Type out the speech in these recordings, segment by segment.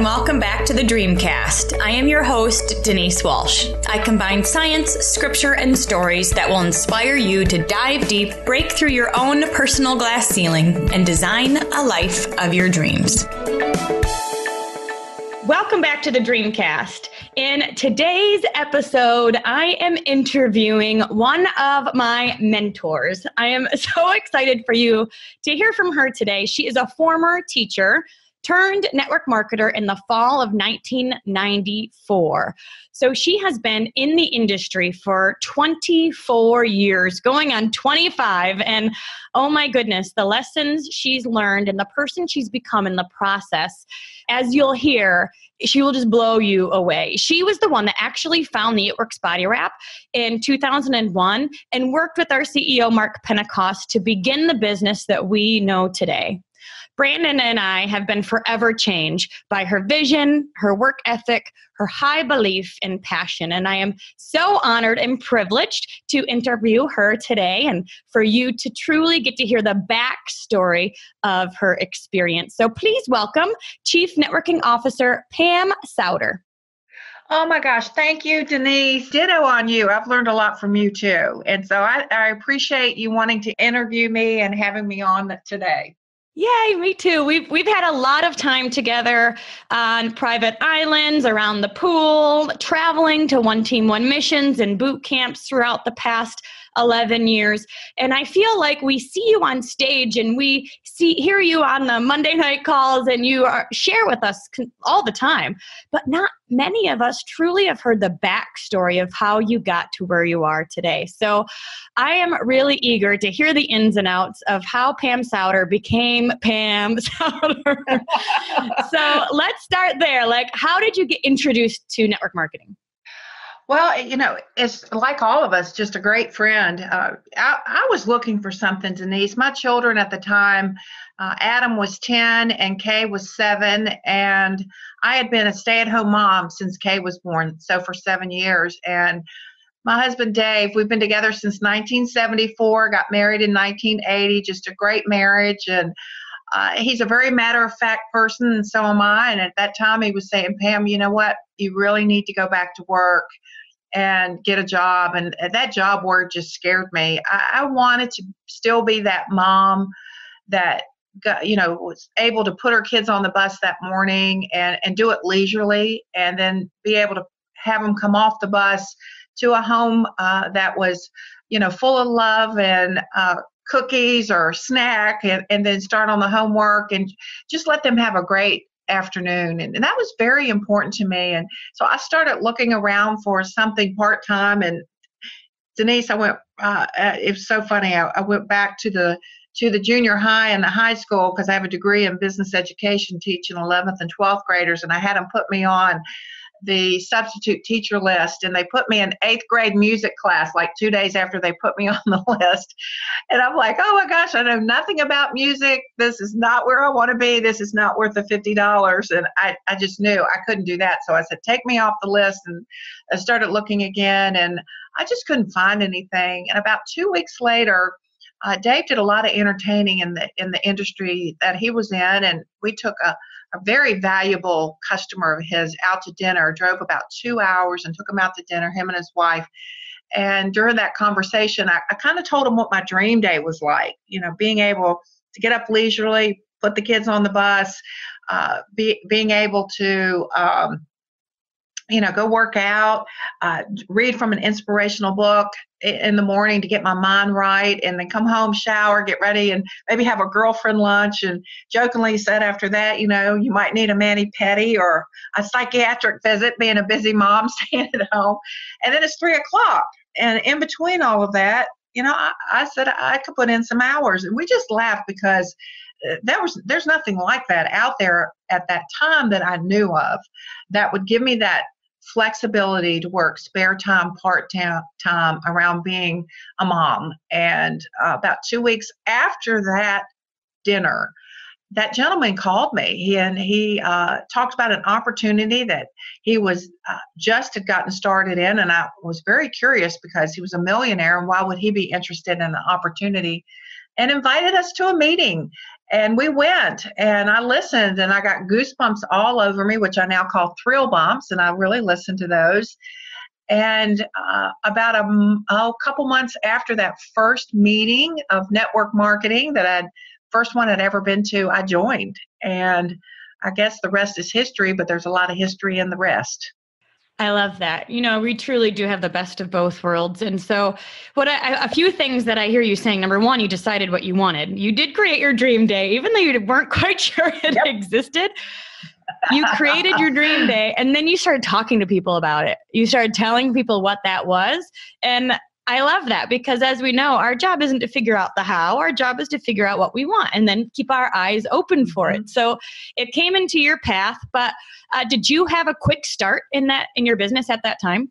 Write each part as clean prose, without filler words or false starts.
and welcome back to the Dreamcast. I am your host, Denise Walsh. I combine science, scripture, and stories that will inspire you to dive deep, break through your own personal glass ceiling, and design a life of your dreams. Welcome back to the Dreamcast. In today's episode, I am interviewing one of my mentors. I am so excited for you to hear from her today. She is a former teacher turned network marketer in the fall of 1994. So she has been in the industry for 24 years, going on 25. And oh my goodness, the lessons she's learned and the person she's become in the process, as you'll hear, she will just blow you away. She was the one that actually found the It Works body wrap in 2001 and worked with our CEO, Mark Pentecost, to begin the business that we know today. Brandon and I have been forever changed by her vision, her work ethic, her high belief and passion. And I am so honored and privileged to interview her today and for you to truly get to hear the backstory of her experience. So please welcome Chief Networking Officer Pam Sowder. Oh my gosh. Thank you, Denise. Ditto on you. I've learned a lot from you too. And so I appreciate you wanting to interview me and having me on today. Yay, me too. We've had a lot of time together on private islands, around the pool, traveling to One Team, One Missions and boot camps throughout the past 11 years. And I feel like we see you on stage and we hear you on the Monday night calls and you share with us all the time. But not many of us truly have heard the backstory of how you got to where you are today. So I am really eager to hear the ins and outs of how Pam Sauter became Pam Sauter. So let's start there. Like, how did you get introduced to network marketing? Well, it's like all of us, just a great friend. I was looking for something, Denise. My children at the time, Adam was 10 and Kay was 7. And I had been a stay-at-home mom since Kay was born, so for 7 years. And my husband, Dave, we've been together since 1974, got married in 1980, just a great marriage. And he's a very matter-of-fact person, and so am I. And at that time, he was saying, Pam, you know what? You really need to go back to work and get a job. And that job word just scared me. I wanted to still be that mom that was able to put her kids on the bus that morning and do it leisurely, and then be able to have them come off the bus to a home that was, full of love and cookies or snack, and then start on the homework and just let them have a great afternoon. And that was very important to me. And so I started looking around for something part-time. And Denise, I went, it was so funny. I went back to the junior high and the high school because I have a degree in business education, teaching 11th and 12th graders. And I had them put me on the substitute teacher list, and they put me in 8th grade music class like 2 days after they put me on the list. And I'm like, oh my gosh, I know nothing about music. This is not where I want to be. This is not worth the $50. And I just knew I couldn't do that. So I said, take me off the list. And I started looking again, and I just couldn't find anything. And about 2 weeks later, Dave did a lot of entertaining in the industry that he was in, and we took a very valuable customer of his out to dinner, drove about 2 hours and took him out to dinner, him and his wife. And during that conversation, I kind of told him what my dream day was like, being able to get up leisurely, put the kids on the bus, being able to, go work out, read from an inspirational book in the morning to get my mind right, and then come home, shower, get ready, and maybe have a girlfriend lunch. And jokingly said after that, you might need a mani-pedi or a psychiatric visit, being a busy mom staying at home. And then it's 3 o'clock. And in between all of that, I said I could put in some hours. And we just laughed because there's nothing like that out there at that time that I knew of that would give me that flexibility to work spare time, part-time around being a mom. And about 2 weeks after that dinner, that gentleman called me. He talked about an opportunity that he was just had gotten started in, and I was very curious because he was a millionaire, and why would he be interested in an opportunity? And invited us to a meeting. And we went, and I listened, and I got goosebumps all over me, which I now call thrill bumps, and I really listened to those. And about a couple months after that first meeting of network marketing first one I'd ever been to, I joined. And I guess the rest is history, but there's a lot of history in the rest. I love that. We truly do have the best of both worlds. And so a few things that I hear you saying. Number one, you decided what you wanted. You did create your dream day, even though you weren't quite sure it existed. You created your dream day, and then you started talking to people about it. You started telling people what that was. And I love that, because as we know, our job isn't to figure out the how. Our job is to figure out what we want and then keep our eyes open for it. So it came into your path, but did you have a quick start in your business at that time?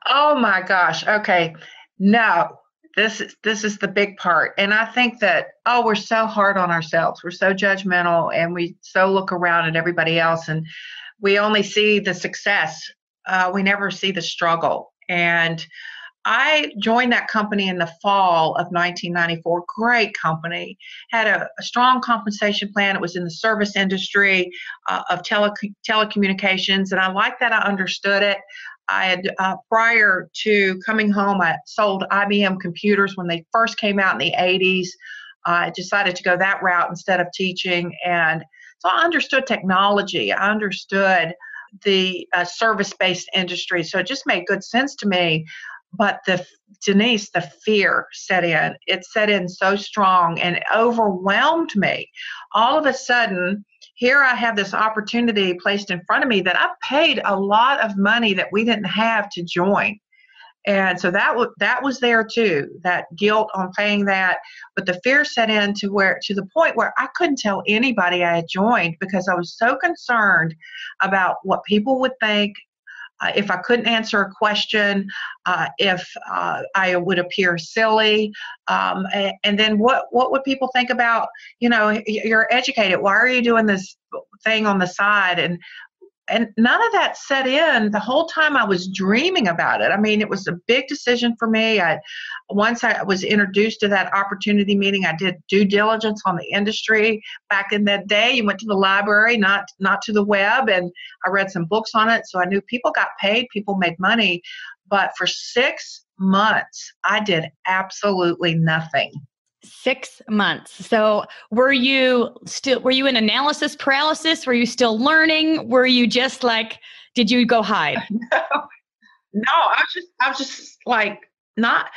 Oh my gosh. Okay. No, this is the big part. And I think that, we're so hard on ourselves. We're so judgmental, and we so look around at everybody else, and we only see the success. We never see the struggle. And I joined that company in the fall of 1994. Great company. Had a strong compensation plan. It was in the service industry of telecommunications. And I liked that. I understood it. I had, prior to coming home, I sold IBM computers when they first came out in the 80s. I decided to go that route instead of teaching. And so I understood technology. I understood the service-based industry. So it just made good sense to me. But Denise, the fear set in. It set in so strong and it overwhelmed me. All of a sudden, here I have this opportunity placed in front of me that I paid a lot of money that we didn't have to join. And so that was there too, that guilt on paying that. But the fear set in to the point where I couldn't tell anybody I had joined, because I was so concerned about what people would think, if I couldn't answer a question, if I would appear silly, and then what would people think about, you're educated, why are you doing this thing on the side? And none of that set in the whole time I was dreaming about it. I mean, it was a big decision for me. Once I was introduced to that opportunity meeting, I did due diligence on the industry. Back in that day, you went to the library, not to the web, and I read some books on it. So I knew people got paid, people made money. But for 6 months, I did absolutely nothing. 6 months. So were you in analysis paralysis? Were you still learning? Were you just like, did you go hide? No, I was just like, I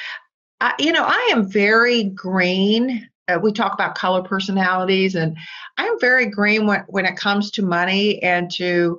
am very green. We talk about color personalities, and I am very green when it comes to money and to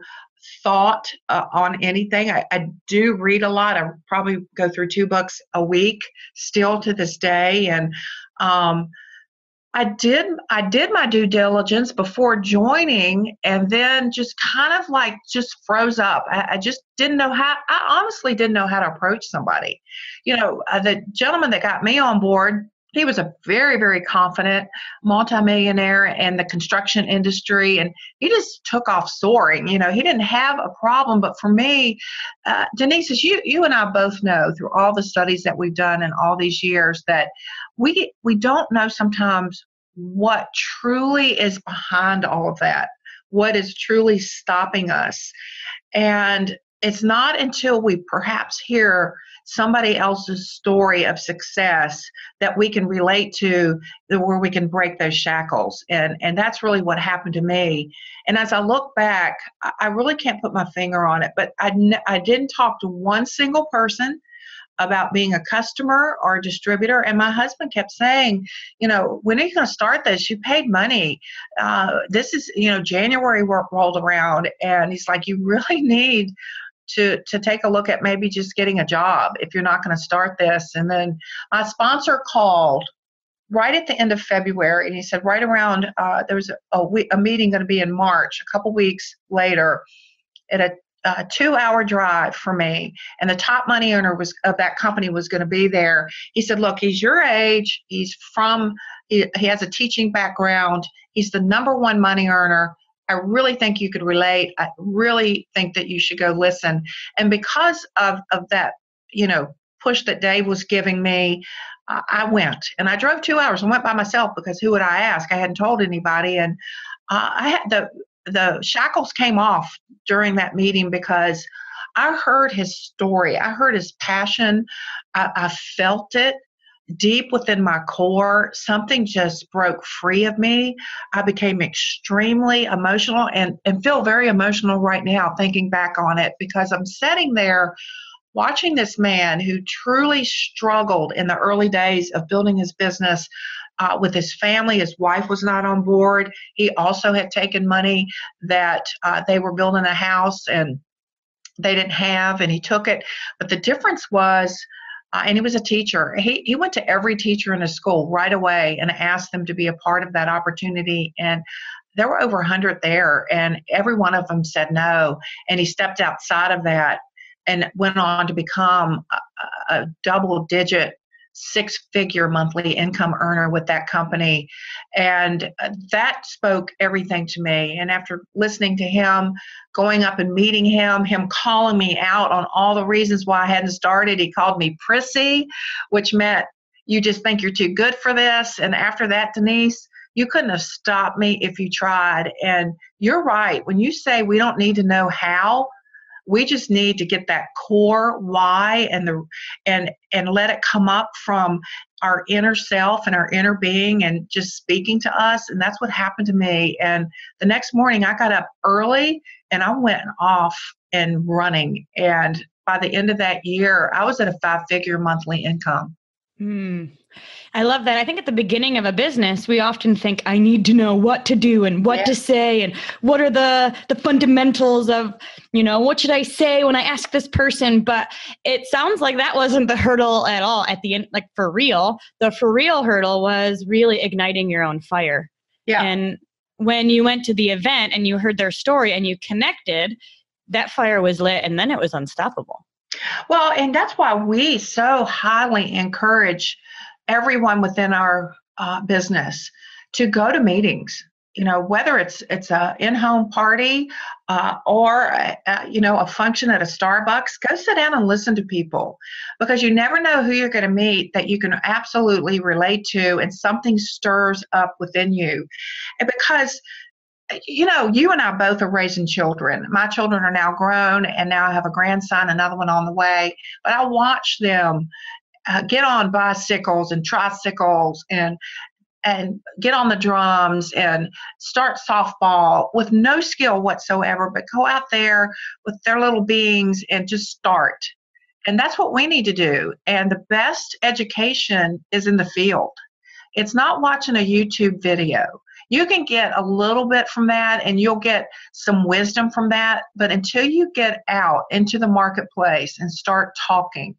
thought on anything. I do read a lot. I probably go through 2 books a week still to this day. And I did my due diligence before joining, and then just kind of like just froze up. I just didn't know how. I honestly didn't know how to approach somebody. The gentleman that got me on board, he was a very, very confident multimillionaire in the construction industry, and he just took off soaring. He didn't have a problem. But for me, Denise, as you and I both know through all the studies that we've done in all these years, that we don't know sometimes what truly is behind all of that, what is truly stopping us. And it's not until we perhaps hear somebody else's story of success that we can relate to, where we can break those shackles. And that's really what happened to me. And as I look back, I really can't put my finger on it, but I didn't talk to one single person about being a customer or a distributor. And my husband kept saying, when are you going to start this? You paid money. This is, January rolled around, and he's like, you really need to take a look at maybe just getting a job if you're not going to start this. And then my sponsor called right at the end of February, and he said right around, there was a meeting going to be in March, a couple weeks later, at a 2-hour drive for me, and the top money earner of that company was going to be there. He said, look, he's your age. He has a teaching background. He's the #1 money earner. I really think you could relate. I really think that you should go listen. And because of that, push that Dave was giving me, I went. And I drove 2 hours and went by myself because who would I ask? I hadn't told anybody. And I had the shackles came off during that meeting because I heard his story. I heard his passion. I felt it deep within my core. Something just broke free of me. I became extremely emotional and feel very emotional right now thinking back on it, because I'm sitting there watching this man who truly struggled in the early days of building his business with his family. His wife was not on board. He also had taken money that they were building a house and they didn't have, and he took it. But the difference was, and he was a teacher. He went to every teacher in his school right away and asked them to be a part of that opportunity. And there were over 100 there, and every one of them said no. And he stepped outside of that and went on to become a double-digit, six-figure monthly income earner with that company. And that spoke everything to me. And after listening to him, going up and meeting him calling me out on all the reasons why I hadn't started, he called me prissy, which meant you just think you're too good for this. And after that, Denise, you couldn't have stopped me if you tried. And you're right. When you say we don't need to know how, we just need to get that core why and let it come up from our inner self and our inner being and just speaking to us. And that's what happened to me. And the next morning I got up early and I went off and running. And by the end of that year, I was at a 5-figure monthly income. I love that. I think at the beginning of a business, we often think, I need to know what to do and what to say and what are the fundamentals of, what should I say when I ask this person? But it sounds like that wasn't the hurdle at all at the end, like for real. The for real hurdle was really igniting your own fire. Yeah. And when you went to the event and you heard their story and you connected, that fire was lit and then it was unstoppable. Well, and that's why we so highly encourage everyone within our business to go to meetings. Whether it's a in-home party or a function at a Starbucks, go sit down and listen to people, because you never know who you're going to meet that you can absolutely relate to, and something stirs up within you. And because you and I both are raising children. My children are now grown, and now I have a grandson, another one on the way. But I watch them get on bicycles and tricycles and get on the drums and start softball with no skill whatsoever, but go out there with their little beings and just start. And that's what we need to do. And the best education is in the field. It's not watching a YouTube video. You can get a little bit from that and you'll get some wisdom from that. But until you get out into the marketplace and start talking,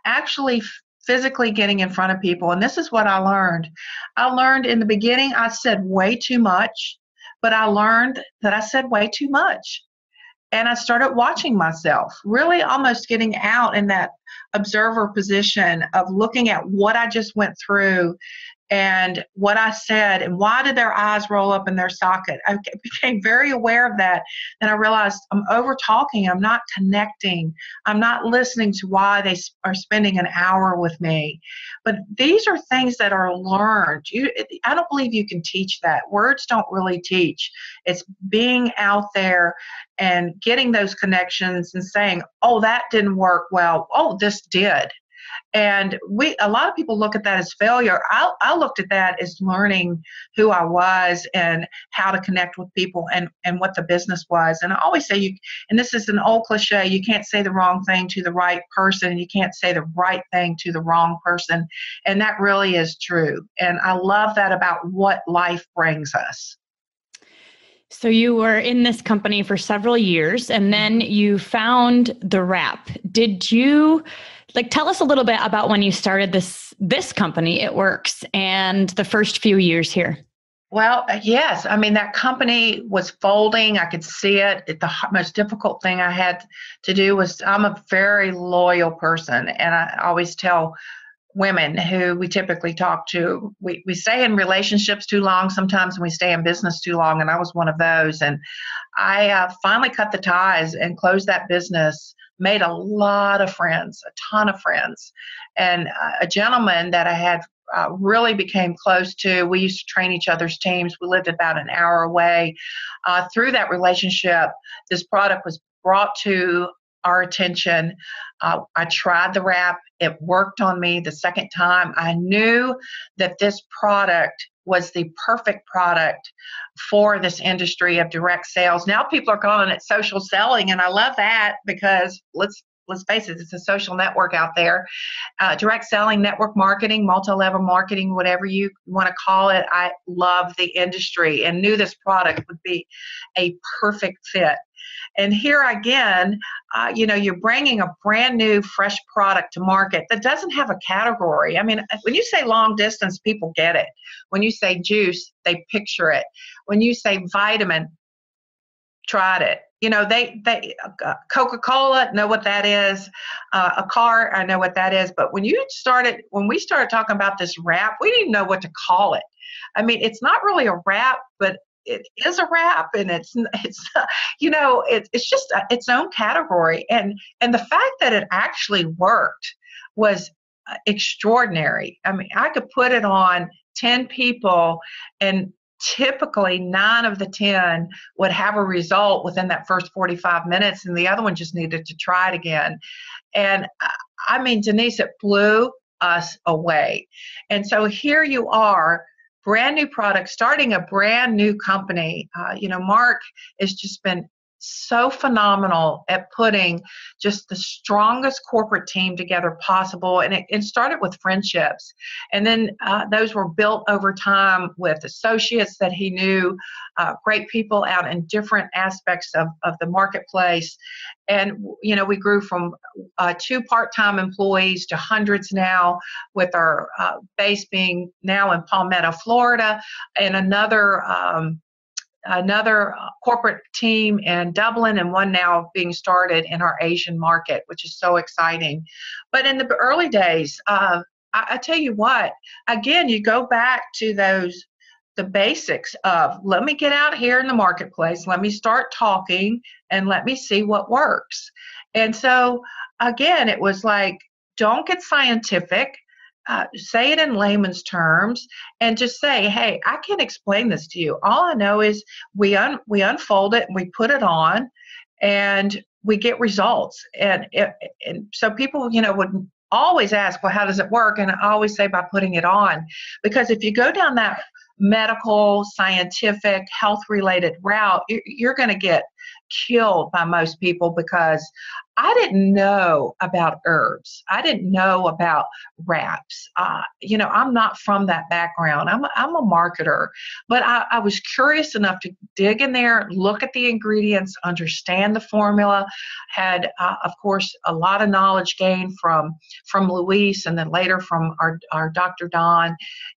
actually physically getting in front of people. And this is what I learned. I learned in the beginning, I said way too much, but I learned that I said way too much. And I started watching myself, really almost getting out in that observer position of looking at what I just went through and what I said, and why did their eyes roll up in their socket. I became very aware of that, and I realized I'm over talking, I'm not connecting, I'm not listening to why they are spending an hour with me. But these are things that are learned. I don't believe you can teach that. Words don't really teach. It's being out there and getting those connections and saying, oh, that didn't work well. Oh, this did. And a lot of people look at that as failure. I looked at that as learning who I was and how to connect with people and what the business was. And I always say, and this is an old cliche, you can't say the wrong thing to the right person, and you can't say the right thing to the wrong person. And that really is true. And I love that about what life brings us. So you were in this company for several years, and then you found the wrap. Did you tell us a little bit about when you started this company, It Works, and the first few years here? Well, yes. I mean, that company was folding. I could see it. The most difficult thing I had to do was, I'm a very loyal person, and I always tell women who we typically talk to, we stay in relationships too long sometimes, and we stay in business too long, and I was one of those. And I finally cut the ties and closed that business made a lot of friends, a ton of friends. And a gentleman that I had really became close to. We used to train each other's teams. We lived about an hour away. Through that relationship, this product was brought to our attention. I tried the wrap. It worked on me the second time. I knew that this product was the perfect product for this industry of direct sales. Now people are calling it social selling, and I love that because let's face it, it's a social network out there. Direct selling, network marketing, multi-level marketing, whatever you want to call it. I love the industry and knew this product would be a perfect fit. And here again, you're bringing a brand new, fresh product to market that doesn't have a category. I mean, when you say long distance, people get it. When you say juice, they picture it. When you say vitamin, tried it. They Coca-Cola, know what that is. A car, I know what that is. But when we started talking about this wrap, we didn't know what to call it. I mean, it's not really a wrap, but it is a wrap, and it's just its own category. And the fact that it actually worked was extraordinary. I mean, I could put it on 10 people, and typically 9 of the 10 would have a result within that first 45 minutes, and the other one just needed to try it again. And I mean, Denise, it blew us away. And so here you are, brand new product, starting a brand new company. Mark has just been so phenomenal at putting just the strongest corporate team together possible. And it started with friendships. And then those were built over time with associates that he knew, great people out in different aspects of the marketplace. And, we grew from 2 part-time employees to hundreds now, with our base being now in Palmetto, Florida, and another corporate team in Dublin, and one now being started in our Asian market, which is so exciting. But in the early days, I tell you what, again, you go back to the basics of, let me get out here in the marketplace, let me start talking, and let me see what works. And so, again, it was like, don't get scientific. Say it in layman's terms, and just say, hey, I can explain this to you. All I know is we unfold it and we put it on, and we get results. And so people, would always ask, well, how does it work? And I always say, by putting it on. Because if you go down that medical, scientific, health-related route, you're going to get killed by most people, because I didn't know about herbs. I didn't know about wraps. I'm not from that background. I'm a marketer, but I was curious enough to dig in there, look at the ingredients, understand the formula. Had, of course, a lot of knowledge gained from Luis, and then later from our Dr. Don.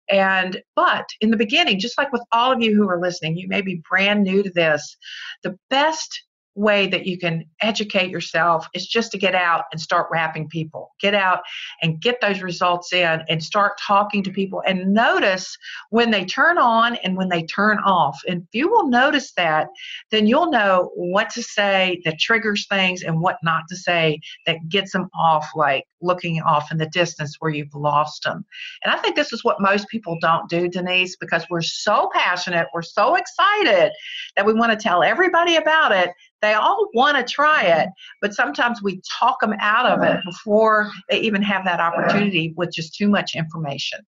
But in the beginning, just like with all of you who are listening, you may be brand new to this. The best way that you can educate yourself is just to get out and start wrapping people. Get out and get those results in, and start talking to people, and notice when they turn on and when they turn off. And if you will notice that, then you'll know what to say that triggers things, and what not to say that gets them off, like looking off in the distance where you've lost them. And I think this is what most people don't do, Denise, because we're so passionate, we're so excited that we want to tell everybody about it. They all want to try it, but sometimes we talk them out of it before they even have that opportunity, with just too much information.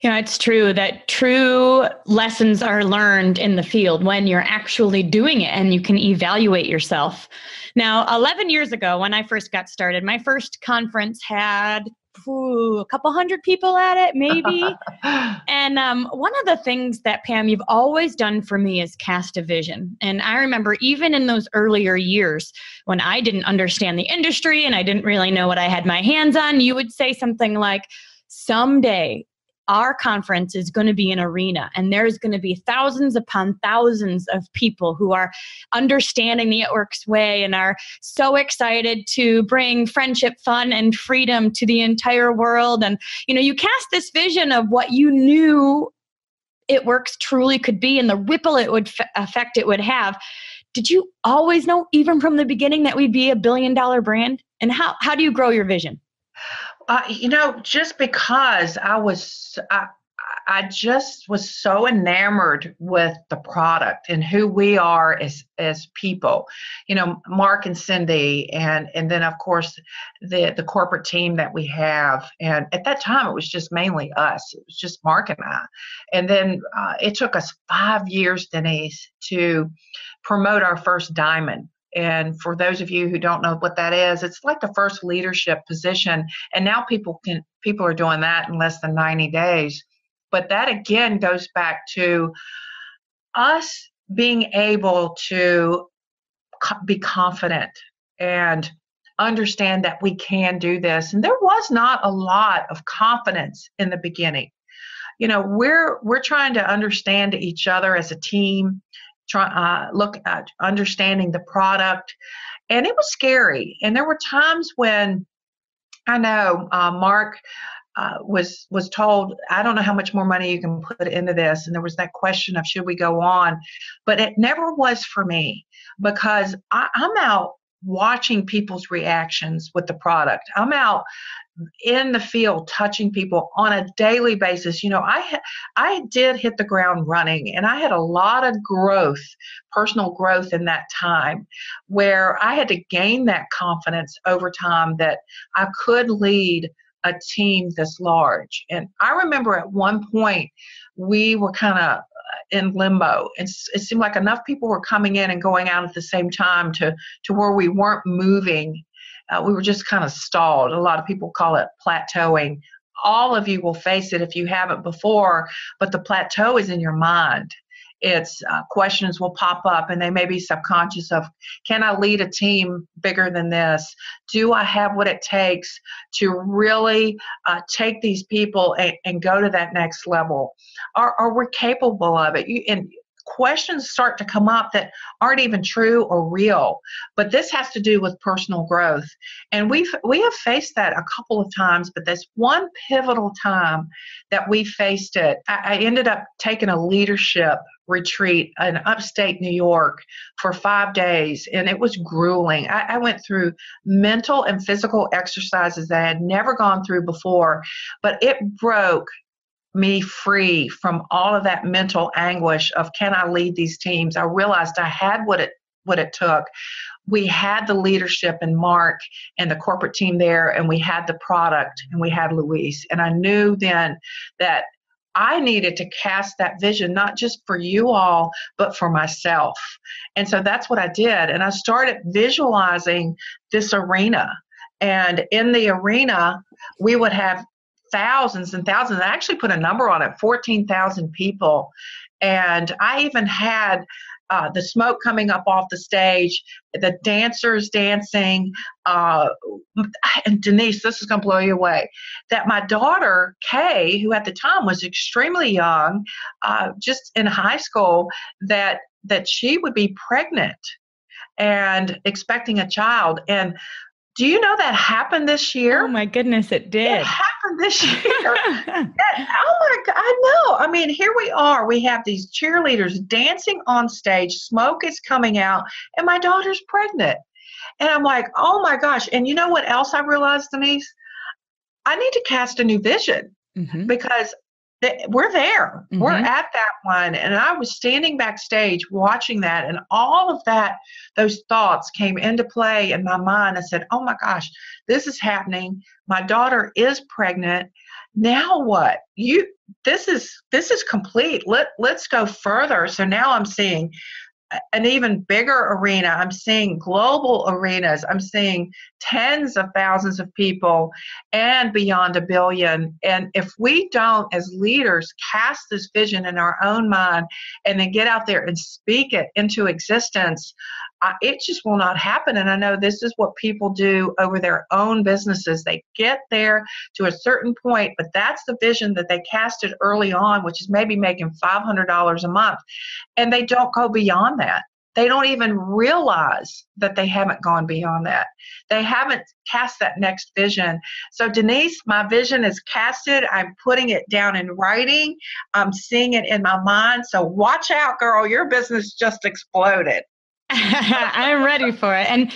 Yeah, it's true that true lessons are learned in the field when you're actually doing it and you can evaluate yourself. Now, 11 years ago, when I first got started, my first conference had a couple hundred people at it, maybe. And one of the things that, Pam, you've always done for me is cast a vision. And I remember even in those earlier years when I didn't understand the industry and I didn't really know what I had my hands on, you would say something like, someday our conference is going to be an arena, and there's going to be thousands upon thousands of people who are understanding the It Works way and are so excited to bring friendship, fun, and freedom to the entire world. And, you cast this vision of what you knew It Works truly could be and the ripple it would effect it would have. did you always know, even from the beginning, that we'd be $1 billion brand? And how do you grow your vision? Just because I just was so enamored with the product and who we are as people, Mark and Cindy, and then of course the corporate team that we have. And at that time, it was just mainly us. It was just Mark and I. And then it took us 5 years, Denise, to promote our first diamond. And for those of you who don't know what that is, it's like the first leadership position. And now people are doing that in less than 90 days. But that again goes back to us being able to be confident and understand that we can do this. And there was not a lot of confidence in the beginning. We're trying to understand each other as a team, look at understanding the product, and it was scary. And there were times when I know Mark was told, I don't know how much more money you can put into this, and there was that question of should we go on, but it never was for me, because I'm out watching people's reactions with the product. I'm out in the field touching people on a daily basis. I did hit the ground running, and I had a lot of growth, personal growth in that time, where I had to gain that confidence over time that I could lead a team this large. And I remember at one point we were kind of in limbo, and it seemed like enough people were coming in and going out at the same time to where we weren't moving. We were just kind of stalled. A lot of people call it plateauing. All of you will face it if you haven't before, but the plateau is in your mind. It's questions will pop up, and they may be subconscious of, can I lead a team bigger than this? Do I have what it takes to really take these people and go to that next level? Are we capable of it? And questions start to come up that aren't even true or real, but this has to do with personal growth. And we have faced that a couple of times, but this one pivotal time that we faced it, I ended up taking a leadership retreat in upstate New York for 5 days, and it was grueling. I went through mental and physical exercises that I had never gone through before, but it broke me free from all of that mental anguish of, can I lead these teams? I realized I had what it took. We had the leadership and Mark and the corporate team there, and we had the product, and we had Luis. And I knew then that I needed to cast that vision, not just for you all, but for myself. And so that's what I did. And I started visualizing this arena. And in the arena, we would have thousands and thousands. I actually put a number on it, 14,000 people. And I even had the smoke coming up off the stage, the dancers dancing. And Denise, this is going to blow you away, that my daughter, Kay, who at the time was extremely young, just in high school, that she would be pregnant and expecting a child. And do you know that happened this year? Oh my goodness, it did. It happened this year. Oh my God, I know. I mean, here we are. We have these cheerleaders dancing on stage. Smoke is coming out, and my daughter's pregnant. And I'm like, oh my gosh. And you know what else I realized, Denise? I need to cast a new vision, because we're there. We're at that one. And I was standing backstage watching that, and all of that, those thoughts came into play in my mind. I said, oh my gosh, this is happening. My daughter is pregnant. Now what? This is complete. Let's go further. So now I'm seeing an even bigger arena. I'm seeing global arenas. I'm seeing tens of thousands of people and beyond 1 billion. And if we don't, as leaders, cast this vision in our own mind and then get out there and speak it into existence, it just will not happen. And I know this is what people do over their own businesses. They get there to a certain point, but that's the vision that they casted early on, which is maybe making $500 a month. And they don't go beyond that. They don't even realize that they haven't gone beyond that. They haven't cast that next vision. So Denise, my vision is casted. I'm putting it down in writing. I'm seeing it in my mind. So watch out, girl. Your business just exploded. I'm ready for it. And,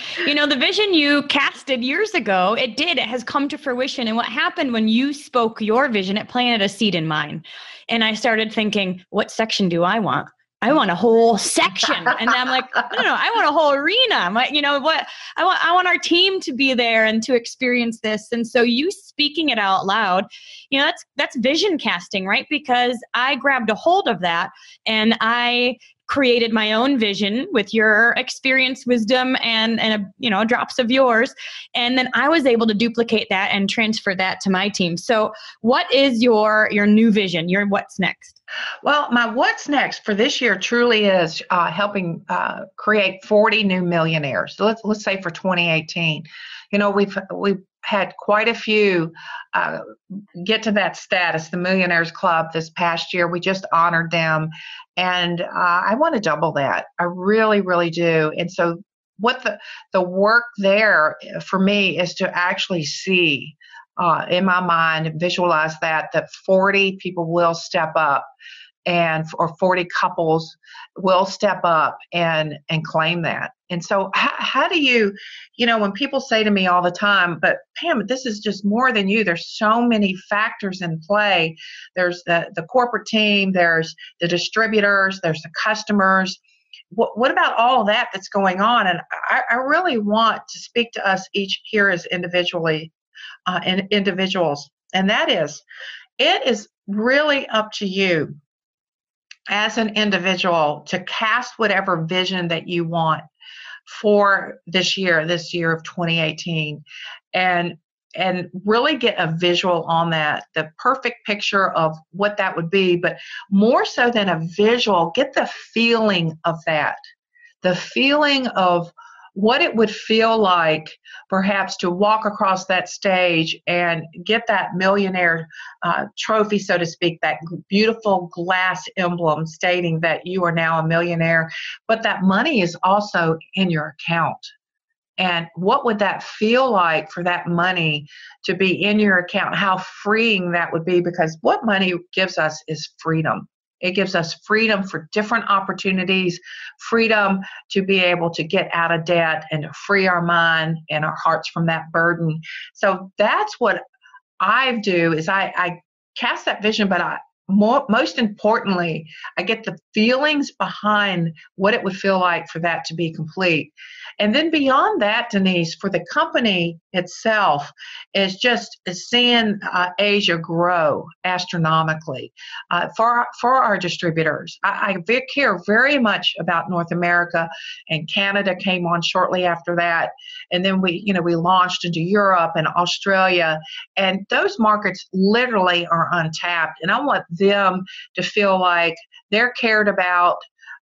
the vision you casted years ago, it has come to fruition. And what happened when you spoke your vision, it planted a seed in mine. And I started thinking, what section do I want? I want a whole section. And I'm like, no, I want a whole arena. I'm like, what? I want our team to be there and to experience this. And so you speaking it out loud, that's vision casting, right? Because I grabbed a hold of that and I created my own vision with your experience, wisdom, and drops of yours. And then I was able to duplicate that and transfer that to my team. So what is your new vision? Your what's next? Well, my what's next for this year truly is helping create 40 new millionaires. So let's say for 2018, we've had quite a few get to that status, the Millionaires Club this past year. We just honored them. And I want to double that. I really, really do. And so what the work there for me is to actually see in my mind, visualize that 40 people will step up or 40 couples will step up and claim that. And so how do you, when people say to me all the time, but Pam, this is just more than you. There's so many factors in play. There's the corporate team, there's the distributors, there's the customers. What about all of that that's going on? And I really want to speak to us each here as individuals. And that is, it is really up to you as an individual to cast whatever vision that you want for this year of 2018, and really get a visual on that, the perfect picture of what that would be. But more so than a visual, get the feeling of that, the feeling of what it would feel like perhaps to walk across that stage and get that millionaire trophy, so to speak, that beautiful glass emblem stating that you are now a millionaire, but that money is also in your account. And what would that feel like for that money to be in your account? How freeing that would be, because what money gives us is freedom. It gives us freedom for different opportunities, freedom to be able to get out of debt and to free our mind and our hearts from that burden. So that's what I do, is I cast that vision, but most importantly, I get the feelings behind what it would feel like for that to be complete. And then beyond that, Denise, for the company itself, is just seeing Asia grow astronomically. For our distributors, I care very much about North America, and Canada came on shortly after that. And then we launched into Europe and Australia, and those markets literally are untapped. And I want them to feel like they're cared about,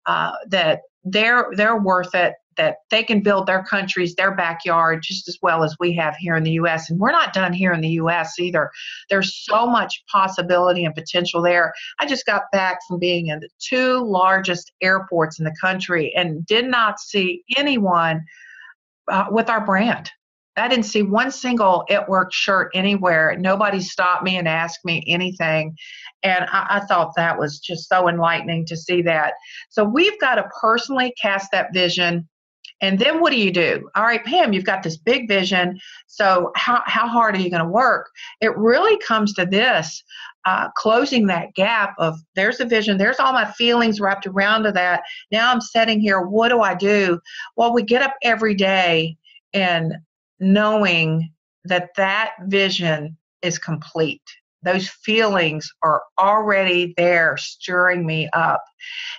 that they're worth it, that they can build their countries, their backyard, just as well as we have here in the U.S. And we're not done here in the U.S. either. There's so much possibility and potential there. I just got back from being in the 2 largest airports in the country and did not see anyone with our brand. I didn't see one single It Works shirt anywhere. Nobody stopped me and asked me anything. And I thought that was just so enlightening to see that. So we've got to personally cast that vision. And then what do you do? All right, Pam, you've got this big vision. So how hard are you going to work? It really comes to this, closing that gap of there's a vision, there's all my feelings wrapped around to that. Now I'm sitting here, what do I do? Well, we get up every day and knowing that vision is complete. Those feelings are already there stirring me up.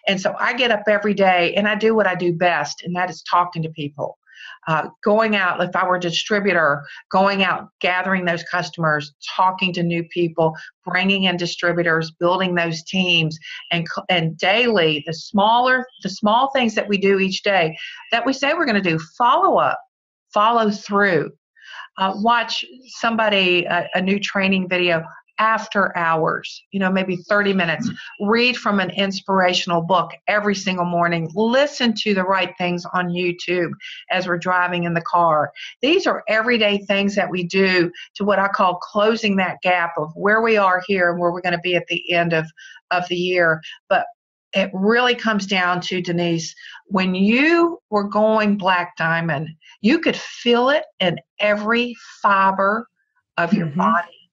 And so I get up every day and I do what I do best, and that is talking to people. Going out, if I were a distributor, going out, gathering those customers, talking to new people, bringing in distributors, building those teams, and daily, the small things that we do each day that we say we're going to do, follow up, follow through. Watch somebody, a new training video after hours, maybe 30 minutes, read from an inspirational book every single morning, listen to the right things on YouTube as we're driving in the car. These are everyday things that we do to what I call closing that gap of where we are here and where we're going to be at the end of the year. But it really comes down to, Denise, when you were going Black Diamond, you could feel it in every fiber of your body.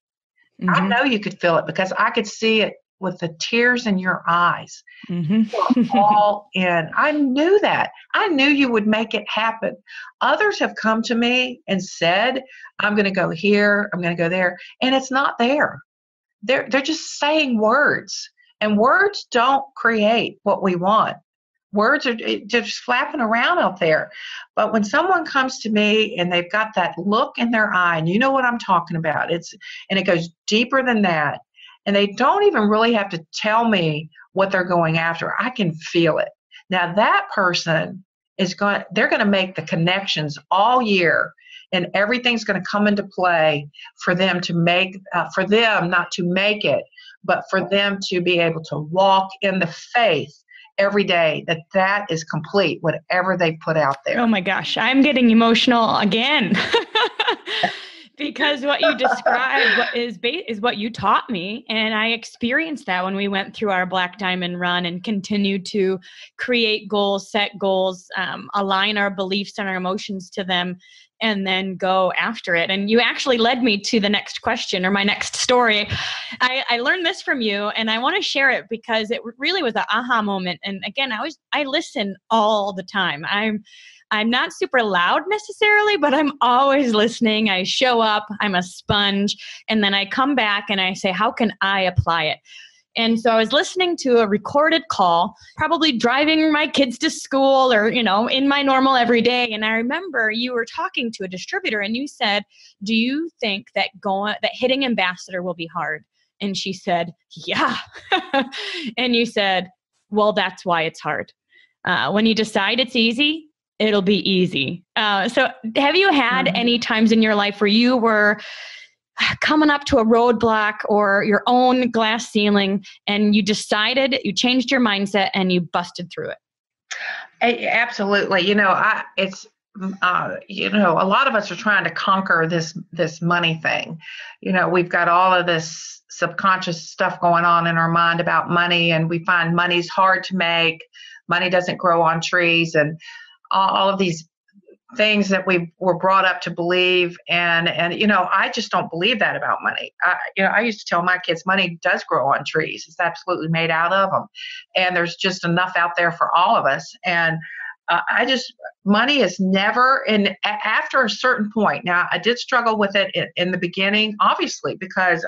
I know you could feel it because I could see it with the tears in your eyes. You were all in. I knew that. I knew you would make it happen. Others have come to me and said, I'm going to go here, I'm going to go there, and it's not there. They're just saying words, and words don't create what we want. Words are just flapping around out there. But when someone comes to me and they've got that look in their eye, and you know what I'm talking about, and it goes deeper than that, and they don't even really have to tell me what they're going after. I can feel it. Now that person they're going to make the connections all year, and everything's going to come into play for them to make, for them not to make it, but for them to be able to walk in the faith every day that is complete, whatever they put out there. Oh my gosh, I'm getting emotional again. Because what you described is what you taught me. And I experienced that when we went through our Black Diamond run and continued to create goals, set goals, align our beliefs and our emotions to them, and then go after it. And you actually led me to the next question, or my next story. I learned this from you, and I want to share it because it really was an aha moment. And again, I listen all the time. I'm not super loud necessarily, but I'm always listening. I show up, I'm a sponge, and then I come back and I say, how can I apply it? And so I was listening to a recorded call, probably driving my kids to school or, in my normal everyday. And I remember you were talking to a distributor and you said, do you think that hitting ambassador will be hard? And she said, yeah. And you said, well, that's why it's hard. When you decide it's easy, it'll be easy. So have you had any times in your life where you were coming up to a roadblock or your own glass ceiling and you changed your mindset and you busted through it? Absolutely. A lot of us are trying to conquer this money thing. We've got all of this subconscious stuff going on in our mind about money, and we find money's hard to make. Money doesn't grow on trees, and all of these things that we were brought up to believe. And I just don't believe that about money. I used to tell my kids money does grow on trees. It's absolutely made out of them. And there's just enough out there for all of us. And money is never, and after a certain point, now I did struggle with it in the beginning, obviously, because,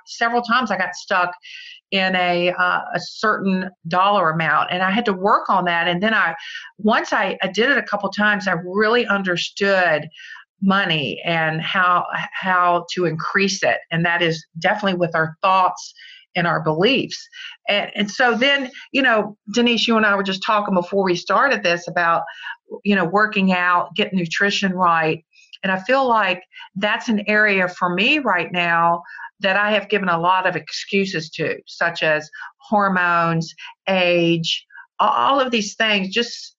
several times I got stuck in a certain dollar amount, and I had to work on that. And then once I did it a couple times, I really understood money and how to increase it. And that is definitely with our thoughts and our beliefs. And so then, Denise, you and I were just talking before we started this about, working out, getting nutrition right. And I feel like that's an area for me right now that I have given a lot of excuses to, such as hormones, age, all of these things, just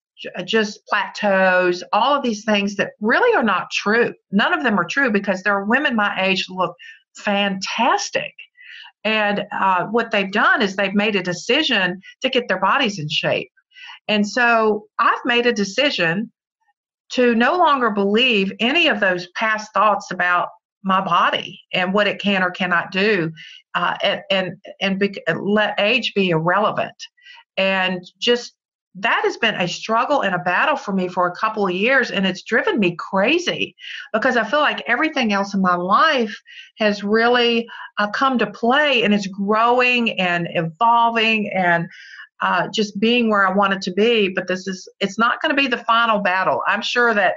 plateaus, all of these things that really are not true. None of them are true, because there are women my age that look fantastic. And what they've done is they've made a decision to get their bodies in shape. And so I've made a decision to no longer believe any of those past thoughts about my body and what it can or cannot do, and let age be irrelevant. And just that has been a struggle and a battle for me for a couple of years, and it's driven me crazy because I feel like everything else in my life has really come to play, and it's growing and evolving and just being where I want it to be. But it's not going to be the final battle. I'm sure that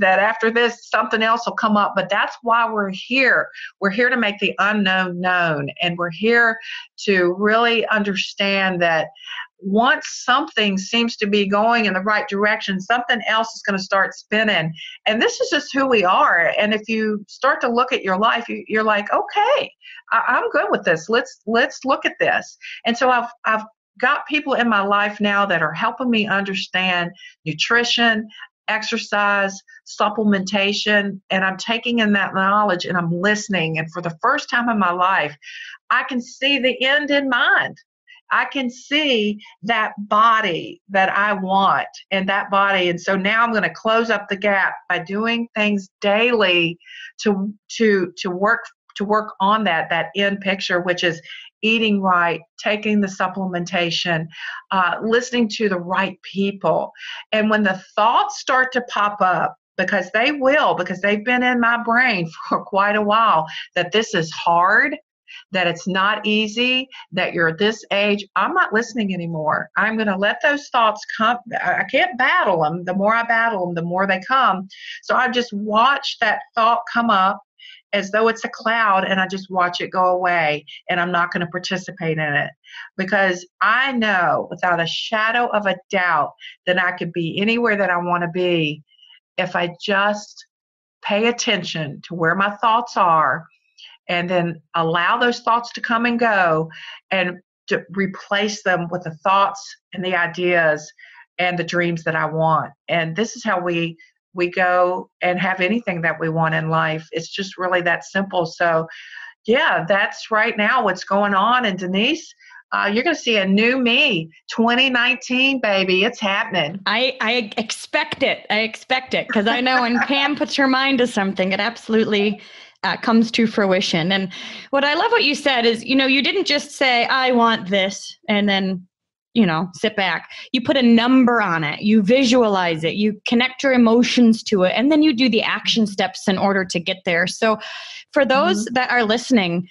after this, something else will come up, but that's why we're here. We're here to make the unknown known, and we're here to really understand that once something seems to be going in the right direction, something else is going to start spinning. And this is just who we are. And if you start to look at your life, you're like, okay, I'm good with this. Let's look at this. And so I've got people in my life now that are helping me understand nutrition, exercise, supplementation, and I'm taking in that knowledge and I'm listening. And for the first time in my life, I can see the end in mind. I can see that body that I want and that body. And so now I'm going to close up the gap by doing things daily to work on that end picture, which is eating right, taking the supplementation, listening to the right people. And when the thoughts start to pop up, because they will, because they've been in my brain for quite a while, that this is hard, that it's not easy, that you're at this age, I'm not listening anymore. I'm going to let those thoughts come. I can't battle them. The more I battle them, the more they come. So I just watch that thought come up as though it's a cloud, and I just watch it go away, and I'm not going to participate in it, because I know without a shadow of a doubt that I could be anywhere that I want to be if I just pay attention to where my thoughts are, and then allow those thoughts to come and go, and to replace them with the thoughts and the ideas and the dreams that I want. And this is how we go and have anything that we want in life. It's just really that simple. So yeah, that's right now what's going on. And Denise, you're going to see a new me, 2019, baby. It's happening. I expect it. I expect it, because I know when Pam puts her mind to something, it absolutely comes to fruition. And what I love what you said is, you didn't just say, I want this, and then, sit back. You put a number on it. You visualize it. You connect your emotions to it. And then you do the action steps in order to get there. So for those that are listening,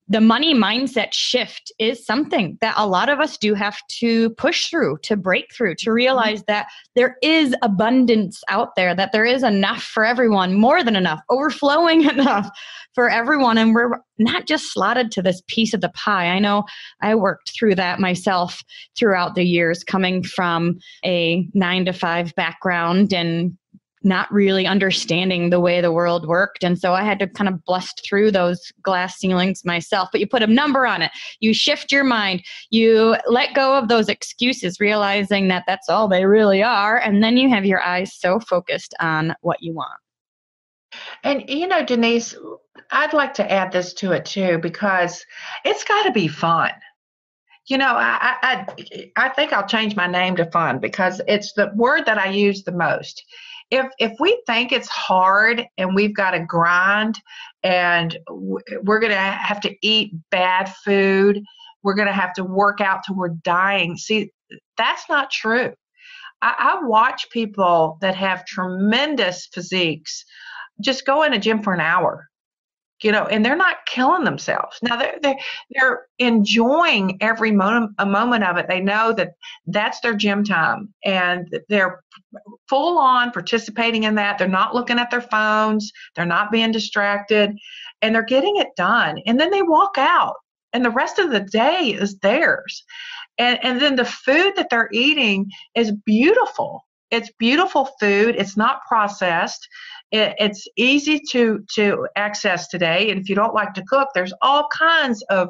the money mindset shift is something that a lot of us do have to push through, to break through, to realize that there is abundance out there, that there is enough for everyone, more than enough, overflowing enough for everyone. And we're not just slotted to this piece of the pie. I know I worked through that myself throughout the years, coming from a 9-to-5 background and not really understanding the way the world worked. And so I had to kind of bust through those glass ceilings myself. But you put a number on it. You shift your mind. You let go of those excuses, realizing that that's all they really are. And then you have your eyes so focused on what you want. And, Denise, I'd like to add this to it too, because it's got to be fun. I think I'll change my name to fun, because it's the word that I use the most. If we think it's hard and we've got to grind and we're going to have to eat bad food, we're going to have to work out till we're dying. See, that's not true. I watch people that have tremendous physiques just go in a gym for an hour, and they're not killing themselves. Now they're enjoying every moment of it. They know that that's their gym time, and they're full on participating in that. They're not looking at their phones. They're not being distracted, and they're getting it done. And then they walk out, and the rest of the day is theirs. And then the food that they're eating is beautiful. It's beautiful food. It's not processed. It's easy to access today. And if you don't like to cook, there's all kinds of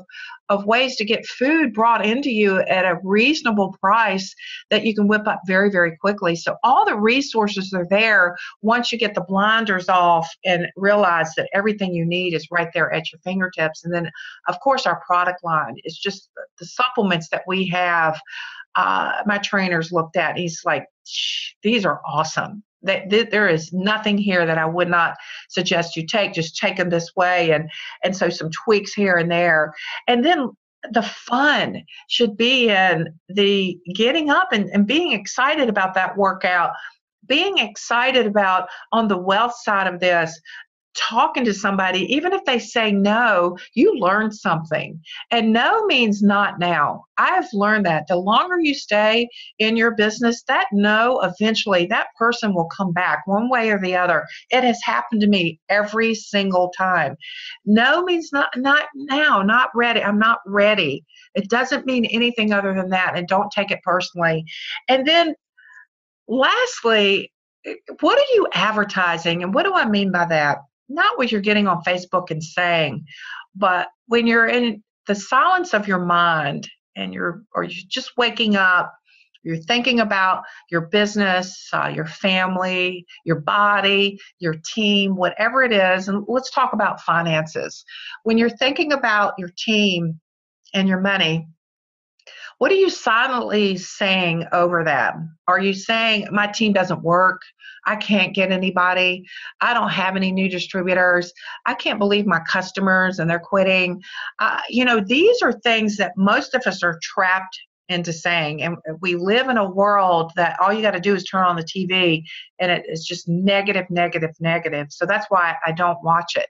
ways to get food brought into you at a reasonable price that you can whip up very, very quickly. So all the resources are there once you get the blinders off and realize that everything you need is right there at your fingertips. And then, of course, our product line is just the supplements that we have. My trainer's looked at, he's like, these are awesome. There is nothing here that I would not suggest you take. Just take them this way, and so some tweaks here and there. And then the fun should be in the getting up and being excited about that workout, being excited about, on the wealth side of this, talking to somebody. Even if they say no, you learn something. And no means not now. I've learned that the longer you stay in your business, that no, eventually that person will come back one way or the other. It has happened to me every single time. No means not now, not ready. I'm not ready. It doesn't mean anything other than that. And don't take it personally. And then lastly, what are you advertising? And what do I mean by that? Not what you're getting on Facebook and saying, but when you're in the silence of your mind and you're just waking up, you're thinking about your business, your family, your body, your team, whatever it is. And let's talk about finances. When you're thinking about your team and your money, What are you silently saying over them? Are you saying, my team doesn't work? I can't get anybody. I don't have any new distributors. I can't believe my customers and they're quitting. These are things that most of us are trapped into saying. And we live in a world that all you got to do is turn on the TV and it is just negative, negative, negative. So that's why I don't watch it.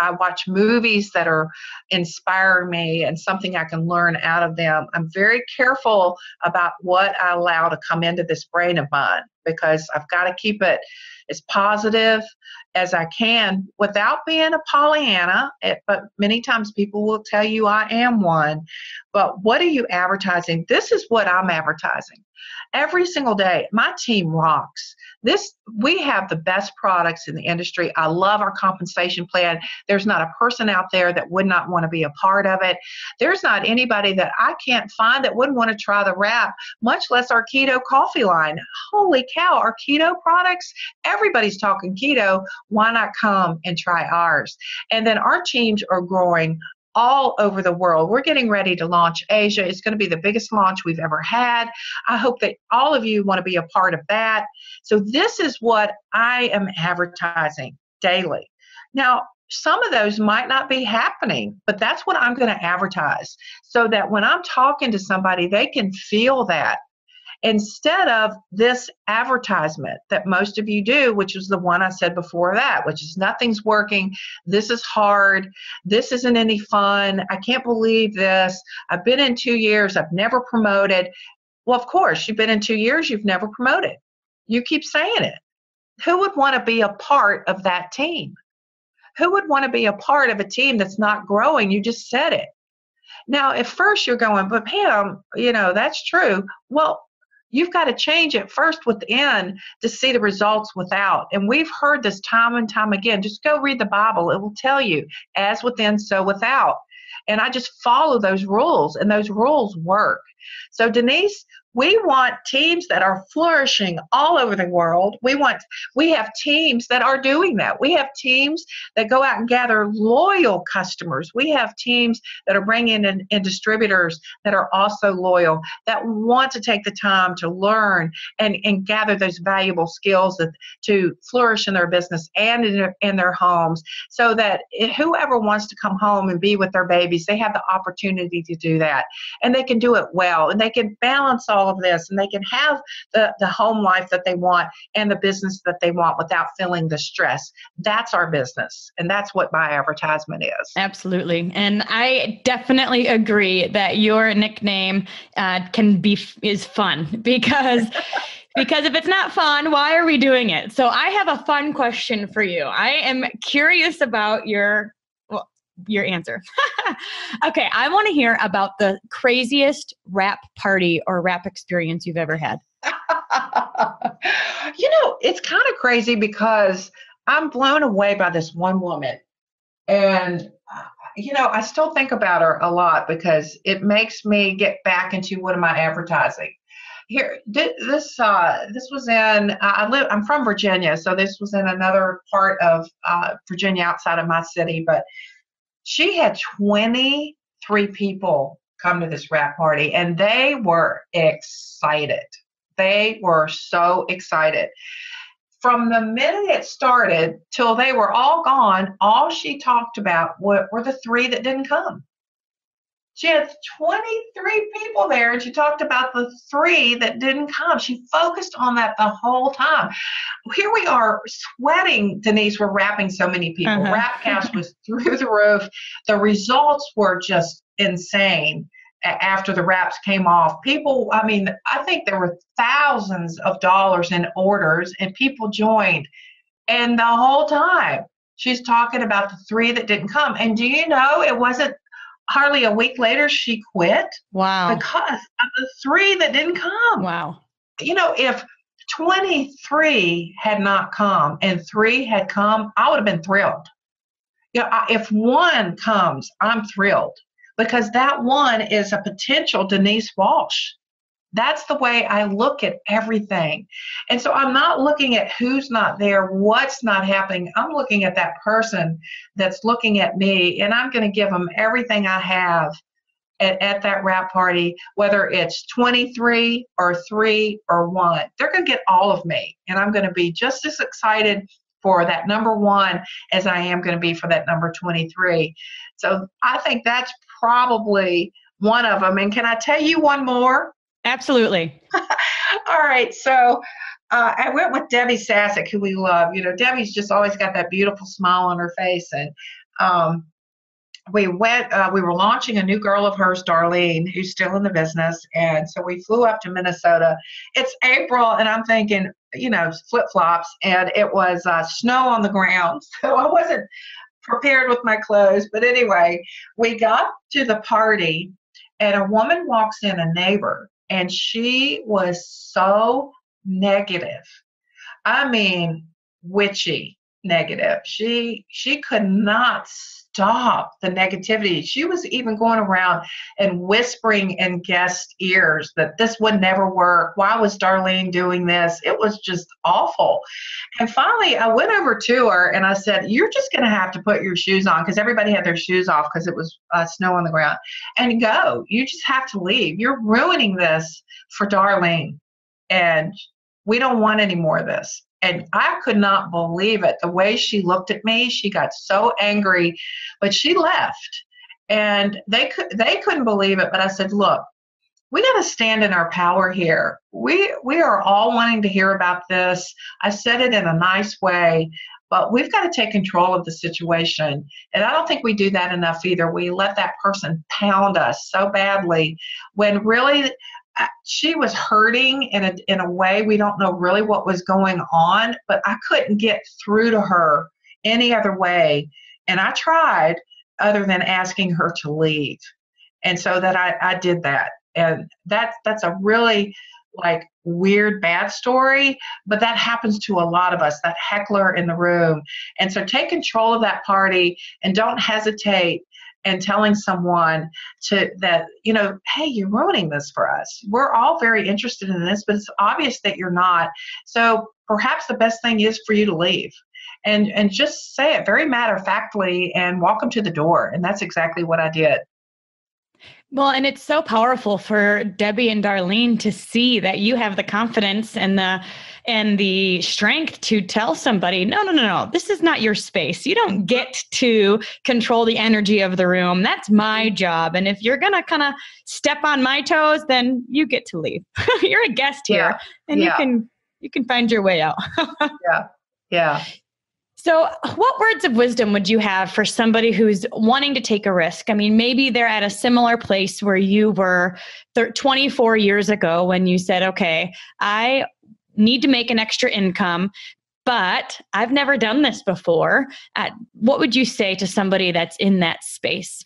I watch movies that are inspiring me and something I can learn out of them. I'm very careful about what I allow to come into this brain of mine because I've got to keep it as positive as I can without being a Pollyanna. But many times people will tell you I am one. But what are you advertising? This is what I'm advertising. Every single day, my team rocks. We have the best products in the industry. I love our compensation plan. There's not a person out there that would not want to be a part of it. There's not anybody that I can't find that wouldn't want to try the wrap, much less our keto coffee line. Holy cow, our keto products, everybody's talking keto. Why not come and try ours? And then our teams are growing all over the world. We're getting ready to launch Asia. It's going to be the biggest launch we've ever had. I hope that all of you want to be a part of that. So this is what I am advertising daily. Now, some of those might not be happening, but that's what I'm going to advertise so that when I'm talking to somebody, they can feel that. Instead of this advertisement that most of you do, which is the one I said before that, which is nothing's working, this is hard, this isn't any fun, I can't believe this, I've been in 2 years, I've never promoted. Well, of course, you've been in 2 years, you've never promoted. You keep saying it. Who would want to be a part of that team? Who would want to be a part of a team that's not growing? You just said it. Now, at first you're going, but Pam, that's true. Well, you've got to change it first within to see the results without. And we've heard this time and time again. Just go read the Bible. It will tell you, as within, so without. And I just follow those rules, and those rules work. So, Denise, we want teams that are flourishing all over the world. We have teams that are doing that. We have teams that go out and gather loyal customers. We have teams that are bringing in distributors that are also loyal, that want to take the time to learn and gather those valuable skills to flourish in their business and in their homes, so that whoever wants to come home and be with their babies, they have the opportunity to do that. And they can do it well, and they can balance all of this, and they can have the home life that they want and the business that they want without feeling the stress. That's our business, and that's what my advertisement is. Absolutely. And I definitely agree that your nickname is fun because if it's not fun, why are we doing it? So I have a fun question for you. I am curious about your answer. Okay, I want to hear about the craziest wrap party or wrap experience you've ever had. It's kind of crazy because I'm blown away by this one woman. And, I still think about her a lot because it makes me get back into what am I advertising. Here, this was in, I'm from Virginia, so this was in another part of Virginia outside of my city, but she had 23 people come to this wrap party, and they were excited. They were so excited. From the minute it started till they were all gone, all she talked about were the 3 that didn't come. She had 23 people there, and she talked about the 3 that didn't come. She focused on that the whole time. Here we are sweating, Denise. We're wrapping so many people. Uh-huh. Wrap cash was through the roof. The results were just insane after the wraps came off. People, I think there were thousands of dollars in orders, and people joined. And the whole time, she's talking about the 3 that didn't come. And do you know, it wasn't hardly a week later, she quit. Wow. Because of the 3 that didn't come. Wow. If 23 had not come and 3 had come, I would have been thrilled. If 1 comes, I'm thrilled because that 1 is a potential Denise Walsh. That's the way I look at everything. And so I'm not looking at who's not there, what's not happening. I'm looking at that person that's looking at me, and I'm going to give them everything I have at that wrap party, whether it's 23 or 3 or 1. They're going to get all of me, and I'm going to be just as excited for that number 1 as I am going to be for that number 23. So I think that's probably one of them. And can I tell you one more? Absolutely. All right. So I went with Debbie Sasek, who we love. You know, Debbie's just always got that beautiful smile on her face. And we were launching a new girl of hers, Darlene, who's still in the business. And so we flew up to Minnesota. It's April, and I'm thinking, flip-flops, and it was snow on the ground. So I wasn't prepared with my clothes. But anyway, we got to the party, and a woman walks in, a neighbor, and she was so negative. I mean, witchy negative. She could not stop the negativity. She was even going around and whispering in guest ears that this would never work. Why was Darlene doing this? It was just awful. And finally, I went over to her and I said, you're just going to have to put your shoes on, because everybody had their shoes off because it was snow on the ground, and go. You just have to leave. You're ruining this for Darlene, and we don't want any more of this. And I could not believe it. The way she looked at me, she got so angry, but she left. And they couldn't believe it. But I said, look, we got to stand in our power here. We are all wanting to hear about this. I said it in a nice way, but we've got to take control of the situation. And I don't think we do that enough either. We let that person pound us so badly when really she was hurting in a way. We don't know really what was going on, but I couldn't get through to her any other way. And I tried, other than asking her to leave. And so that I did that. And that's a really weird, bad story, but that happens to a lot of us, that heckler in the room. And so take control of that party, and don't hesitate and telling someone that, hey, you're ruining this for us. We're all very interested in this, but it's obvious that you're not. So perhaps the best thing is for you to leave, and just say it very matter-of-factly and walk them to the door. And that's exactly what I did. Well, and it's so powerful for Debbie and Darlene to see that you have the confidence and the strength to tell somebody, no, this is not your space. You don't get to control the energy of the room. That's my job. And if you're going to kind of step on my toes, then you get to leave. You're a guest here, and you can find your way out. Yeah. So what words of wisdom would you have for somebody who's wanting to take a risk? I mean, maybe they're at a similar place where you were 24 years ago when you said, okay, I need to make an extra income, but I've never done this before. What would you say to somebody that's in that space?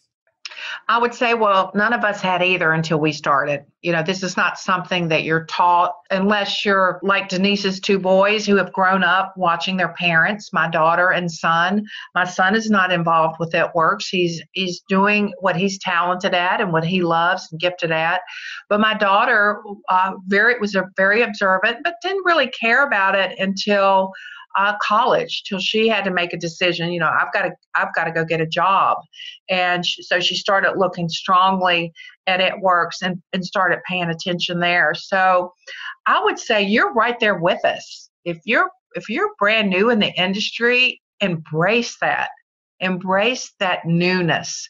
I would say, well, none of us had either until we started. This is not something that you're taught unless you're like Denise's 2 boys who have grown up watching their parents, my daughter and son. My son is not involved with It Works. He's doing what he's talented at and what he loves and gifted at. But my daughter was very observant, but didn't really care about it until college, till she had to make a decision. I've got to go get a job. And so she started looking strongly at It Works and started paying attention there. So I would say you're right there with us. If you're brand new in the industry, embrace that newness